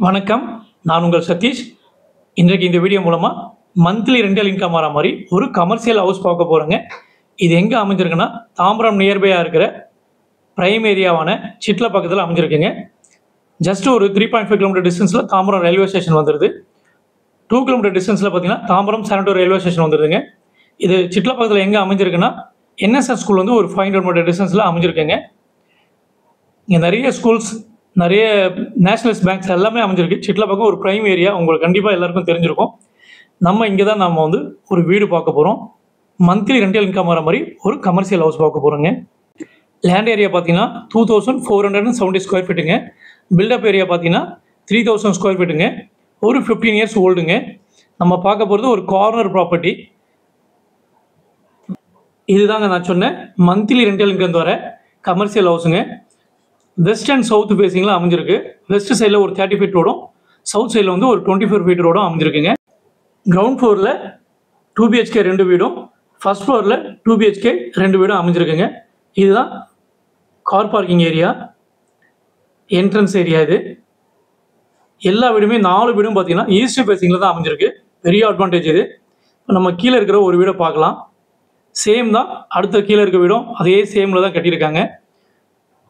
வணக்கம். நான் உங்கள் சதீஷ். இன்றைக்கு இந்த வீடியோ மூலமா மந்த்லி ரெண்டல் இன்கம் வர மாரி ஒரு கமர்ஷியல் ஹவுஸ் பார்க்க போறோங்க. இது எங்க அமைஞ்சிருக்குன்னா, தாம்பரம் நியர்பையா இருக்கிற பிரைம் ஏரியாவான சிட்ல பக்கத்துல அமைஞ்சிருக்குங்க. ஜஸ்ட் ஒரு 3.5 கிலோமீட்டர் டிஸ்டன்ஸ்ல தாம்பரம் ரயில்வே ஸ்டேஷன் வந்துருது. 2 கிலோமீட்டர் டிஸ்டன்ஸ்ல பார்த்தீங்கன்னா, தாம்பரம் சானிட்டோர் ரயில்வே ஸ்டேஷன் வந்துருதுங்க. இது சிட்ல பக்கத்துல எங்க அமைஞ்சிருக்குன்னா, என்எஸ்எஸ் ஸ்கூல் வந்து ஒரு 500 மீட்டர் டிஸ்டன்ஸ்ல அமைஞ்சிருக்குங்க. இங்க நிறைய ஸ்கூல்ஸ், நிறைய நேஷனலைஸ் பேங்க்ஸ் எல்லாமே அமைஞ்சிருக்கு. சிட்ல பக்கம் ஒரு பிரைம் ஏரியா உங்களுக்கு கண்டிப்பாக எல்லாருக்கும் தெரிஞ்சிருக்கும். நம்ம இங்கே தான் நம்ம வந்து ஒரு வீடு பார்க்க போகிறோம். மந்த்லி ரெண்டல் இன்கம் வர மாதிரி ஒரு கமர்ஷியல் ஹவுஸ் பார்க்க போகிறோங்க. லேண்ட் ஏரியா பார்த்தீங்கன்னா 2470 ஸ்கொயர் ஃபீட்டுங்க. பில்டப் ஏரியா பார்த்தீங்கன்னா 3000 ஸ்கொயர் ஃபீட்டுங்க. ஒரு 15 இயர்ஸ் ஓல்டுங்க. நம்ம பார்க்க போகிறது ஒரு கார்னர் ப்ராப்பர்ட்டி. இதுதாங்க நான் சொன்னேன் மந்த்லி ரெண்டல் இன்கம் வர கமர்ஷியல் ஹவுஸுங்க. வெஸ்ட் அண்ட் சவுத் ஃபேஸிங்கில் அமைஞ்சிருக்கு. வெஸ்ட் சைடில் ஒரு 30 ஃபீட் ரோடும், சவுத் சைடில் வந்து ஒரு 24 ஃபீட் ரோடும் அமைஞ்சிருக்குங்க. கிரவுண்ட் ஃப்ளோரில் 2 BHK 2 வீடும், ஃபர்ஸ்ட் ஃப்ளோரில் 2 BHK 2 வீடும் அமைஞ்சிருக்குங்க. இதுதான் car parking area, entrance area. இது எல்லா வீடுமே 4 வீடும் பார்த்தீங்கன்னா ஈஸ்ட் ஃபேஸிங்கில் தான் அமைஞ்சிருக்கு. பெரிய அட்வான்டேஜ் இது. நம்ம கீழே இருக்கிற ஒரு வீடை பார்க்கலாம். சேம் தான். அடுத்த கீழே இருக்க வீடும் அதே சேமில் தான் கட்டியிருக்காங்க.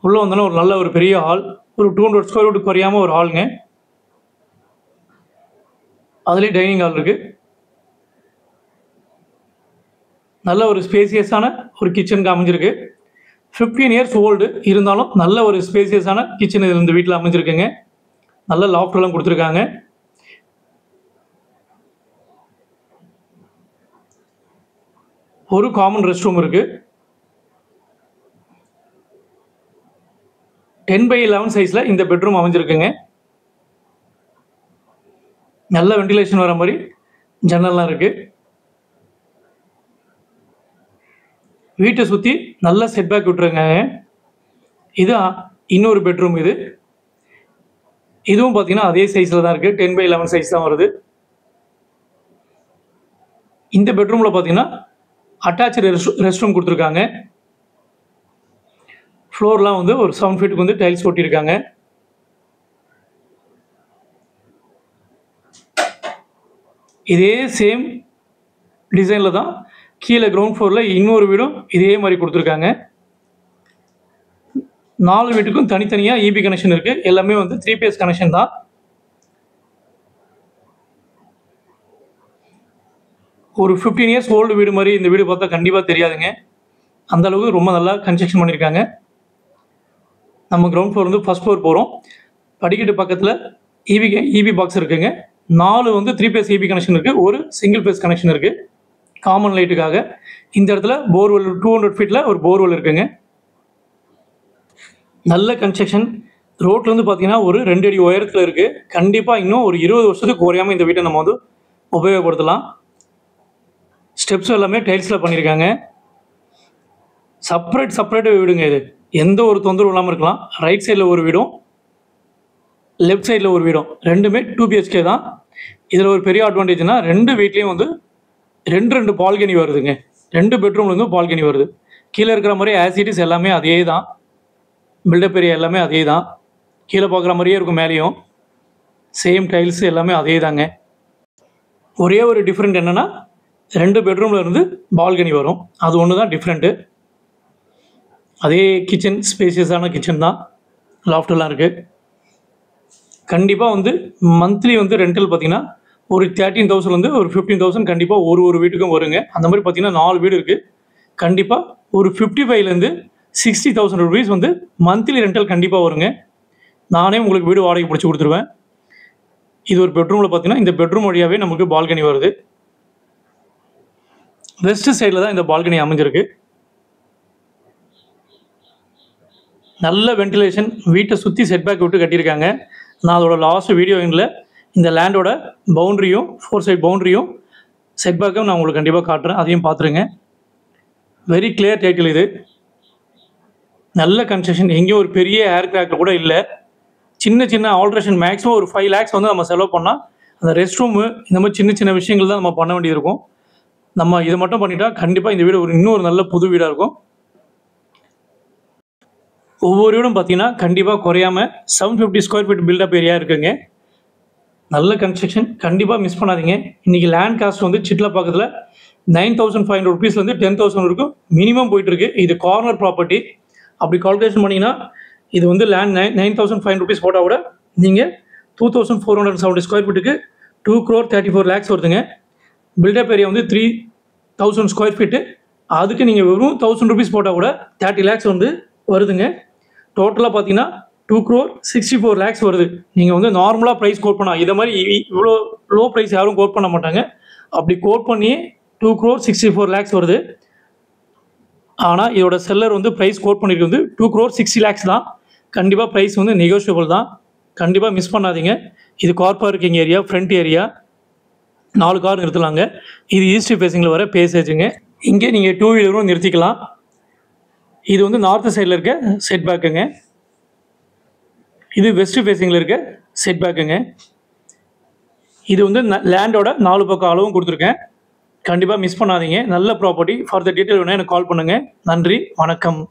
உள்ளே வந்தோன்னா ஒரு நல்ல ஒரு பெரிய ஹால், ஒரு 200 ஸ்கொயர் ஃபீட் குறையாமல் ஒரு ஹாலுங்க. அதுலேயே டைனிங் ஹால் இருக்குது. நல்ல ஒரு ஸ்பேசியஸான ஒரு கிச்சனுக்கு அமைஞ்சிருக்கு. 15 இயர்ஸ் ஓல்டு இருந்தாலும் நல்ல ஒரு ஸ்பேசியஸான கிச்சன் இந்த வீட்டில் அமைஞ்சிருக்குங்க. நல்ல லாஃப்ட்லாம் கொடுத்துருக்காங்க. ஒரு காமன் ரெஸ்ட் ரூம் இருக்குது. 10/11 சைஸில் இந்த பெட்ரூம் அமைஞ்சிருக்குங்க. நல்ல வென்டிலேஷன் வர மாதிரி ஜன்னல்லாம் இருக்குது. வீட்டை சுற்றி நல்ல செட்பேக் விட்டுருக்காங்க. இது இன்னொரு பெட்ரூம். இதுவும் பார்த்தீங்கன்னா அதே சைஸில் தான் இருக்குது. 10/11 சைஸ் தான் வருது. இந்த பெட்ரூமில் பார்த்தீங்கன்னா அட்டாச்சு ரெஸ்ட் ரூம் கொடுத்துருக்காங்க. ஃப்ளோர்லாம் வந்து ஒரு 7 ஃபீட்டுக்கு வந்து டைல்ஸ் ஒட்டியிருக்காங்க. இதே சேம் டிசைனில் தான் கீழே கிரவுண்ட் ஃப்ளோரில் இன்னொரு வீடும் இதே மாதிரி கொடுத்துருக்காங்க. 4 வீட்டுக்கும் தனித்தனியாக EB கனெக்ஷன் இருக்குது. எல்லாமே வந்து 3 பேஸ் கனெக்ஷன் தான். ஒரு 15 இயர்ஸ் ஓல்டு வீடு மாதிரி இந்த வீடு பார்த்தா கண்டிப்பாக தெரியாதுங்க. அந்தளவுக்கு ரொம்ப நல்லா கன்ஸ்ட்ரக்ஷன் பண்ணியிருக்காங்க. நம்ம கிரவுண்ட் ஃப்ளோர் வந்து ஃபர்ஸ்ட் ஃப்ளோர் போகிறோம். படிக்கட்டு பக்கத்தில் EB பாக்ஸ் இருக்குங்க. 4 வந்து 3 பேஸ் EB கனெக்ஷன் இருக்குது. ஒரு சிங்கிள் பேஸ் கனெக்ஷன் இருக்குது காமன் லைட்டுக்காக. இந்த இடத்துல போர்வெல் 200 ஃபீட்டில் ஒரு போர்வெல் இருக்குங்க. நல்ல கன்ஸ்ட்ரக்ஷன். ரோட்லேருந்து பார்த்தீங்கன்னா ஒரு 2 அடி உயரத்தில் இருக்குது. கண்டிப்பாக இன்னும் ஒரு 20 வருஷத்துக்கு குறையாமல் இந்த வீட்டை நம்ம வந்து உபயோகப்படுத்தலாம். ஸ்டெப்ஸ் எல்லாமே டைல்ஸில் பண்ணியிருக்காங்க. செப்பரேட் வீடுங்க. இது எந்த ஒரு தொந்தரவும் இல்லாமல் இருக்கலாம். ரைட் சைடில் ஒரு வீடும், லெஃப்ட் சைடில் ஒரு வீடும், ரெண்டுமே 2 BHK தான். இதில் ஒரு பெரிய அட்வான்டேஜ்னா 2 வீட்லேயும் வந்து 2 பால்கனி வருதுங்க. 2 பெட்ரூம்லேருந்து பால்கனி வருது. கீழே இருக்கிற மாதிரி ஆசிட்டிஸ் எல்லாமே அதே தான். பில்டப் ஏரியா எல்லாமே அதே தான். கீழே பார்க்குற மாதிரியே இருக்கும். மேலேயும் சேம் டைல்ஸ் எல்லாமே அதே தாங்க. ஒரே ஒரு டிஃப்ரெண்ட் என்னென்னா 2 பெட்ரூமில் இருந்து பால்கனி வரும். அது ஒன்று தான் டிஃப்ரெண்ட்டு. அதே கிச்சன், ஸ்பேசியஸான கிச்சன் தான். லாஃப்டெல்லாம் இருக்குது. கண்டிப்பாக வந்து மந்த்லி வந்து ரெண்டல் பார்த்திங்கன்னா ஒரு 13,000 ஒரு 15,000 கண்டிப்பாக ஒரு வீட்டுக்கும் வருங்க. அந்த மாதிரி பார்த்திங்கன்னா 4 வீடு இருக்குது. கண்டிப்பாக ஒரு 55,000 60,000 ருபீஸ் வந்து மந்த்லி ரெண்டல் கண்டிப்பாக வருங்க. நானே உங்களுக்கு வீடு வாடகை பிடிச்சி கொடுத்துருவேன். இது ஒரு பெட்ரூமில் பார்த்திங்கன்னா இந்த பெட்ரூம் வழியாகவே நமக்கு பால்கனி வருது. வெஸ்ட் சைடில் தான் இந்த பால்கனி அமைஞ்சிருக்கு. நல்ல வென்டிலேஷன். வீட்டை சுற்றி செட்பேக் விட்டு கட்டியிருக்காங்க. நான் அதோட லாஸ்ட் வீடியோவில் இந்த லேண்டோட பவுண்ட்ரியும் 4 சைட் பவுண்ட்ரியும் செட்பேக்கும் நான் உங்களுக்கு கண்டிப்பாக காட்டுறேன். அதையும் பார்த்துருங்க. Very clear title. இது நல்ல கன்ஸ்ட்ரக்ஷன். எங்கேயும் ஒரு பெரிய ஏர் கிராக்கர் கூட இல்லை. சின்ன ஆல்ட்ரேஷன் மேக்ஸிமம் ஒரு 5 lakhs வந்து நம்ம செலவு பண்ணால் அந்த ரெஸ்ட் ரூமு இந்த மாதிரி சின்ன விஷயங்கள் தான் நம்ம பண்ண வேண்டியது இருக்கும். நம்ம இதை மட்டும் பண்ணிட்டா கண்டிப்பாக இந்த வீடு இன்னொரு நல்ல புது வீடாக இருக்கும். ஒவ்வொரு வீடும் பார்த்தீங்கன்னா கண்டிப்பாக குறையாமல் 750 ஸ்கொயர் ஃபீட் பில்டப் ஏரியா இருக்குங்க. நல்ல கன்ஸ்ட்ரக்ஷன், கண்டிப்பாக மிஸ் பண்ணாதீங்க. இன்றைக்கி லேண்ட் காஸ்ட் வந்து சிட்லப்பாக்கத்தில் 9,500 ருபீஸ்லேருந்து 10,000 வரைக்கும் மினிமம் போயிட்டுருக்கு. இது கார்னர் ப்ராப்பர்ட்டி. அப்படி கால்குலேஷன் பண்ணிங்கன்னா இது வந்து லேண்ட் 9,500 ருபீஸ் போட்டால் கூட நீங்கள் 2,470 ஸ்கொயர் ஃபீட்டுக்கு 2,34 lakhs வருதுங்க. பில்டப் ஏரியா வந்து 3,000 ஸ்கொயர் ஃபீட்டு. அதுக்கு நீங்கள் வெறும் 1,000 ருபீஸ் போட்டால் கூட 30 lakhs வந்து வருதுங்க. டோட்டலாக பார்த்தீங்கன்னா 2,64 lakhs வருது. நீங்கள் வந்து நார்மலாக ப்ரைஸ் கோட் பண்ணால் இதை மாதிரி இவ்வளோ லோ ப்ரைஸ் யாரும் கோட் பண்ண மாட்டாங்க. அப்படி கோட் பண்ணி 2,64 lakhs வருது. ஆனால் இதோட செல்லர் வந்து ப்ரைஸ் கோட் பண்ணியிருக்கு வந்து 2,60 lakhs தான். கண்டிப்பாக ப்ரைஸ் வந்து நெகோஷியபிள் தான். கண்டிப்பாக மிஸ் பண்ணாதீங்க. இது car parking area, front area, 4 car நிறுத்தலாங்க. இது ஈஸ்ட் ஃபேஸிங்கில் வர பேசேஜுங்க. இங்கே நீங்கள் 2 வீலரும் நிறுத்திக்கலாம். இது வந்து நார்த்து சைடில் இருக்க செட் பேக்குங்க. இது வெஸ்ட் ஃபேஸிங்கில் இருக்க செட் பேக்குங்க. இது வந்து லேண்டோட 4 பக்கம் அளவும் கொடுத்துருக்கேன். கண்டிப்பாக மிஸ் பண்ணாதீங்க. நல்ல ப்ராப்பர்ட்டி. ஃபார் த டீட்டெயில் வேணால் எனக்கு கால் பண்ணுங்கள். நன்றி, வணக்கம்.